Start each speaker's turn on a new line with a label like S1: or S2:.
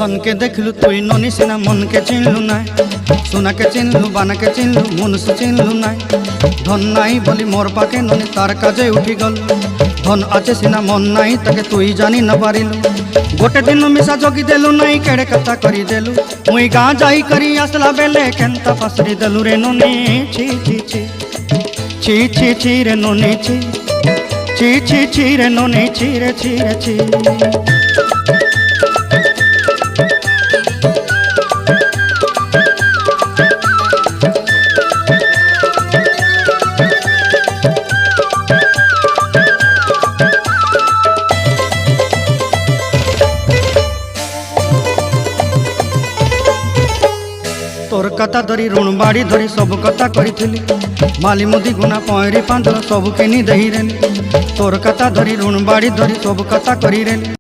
S1: धन के देखलु तुई ननी सिना मन के चिन्हलु ना सोना के चिन्हलु बाना के चिन्हलु मनुष्य चिन्हलु ना धन नाई बोली मोर पाके ननी तार काजे उठी गल धन आचे सिना मन नाई ताके तुई जानी न पारिलु गोटे दिन मिसा जगी देलु नाई केड़े कथा करी देलु मुई गाँ जाई करी आसला बेले केंता फासरी देलु रे ननी छी छी छी छी छी छी रे ननी छी छी छी छी रे ननी छी रे छी रे छी। तोर कथा धरी ऋण बाड़ी धरी सब कथा करी माली मुदी गुना पहरी पांदर सब किनी दही रेली तोर कथा धरी ऋण बाड़ी धरी सब कथा करी रेली।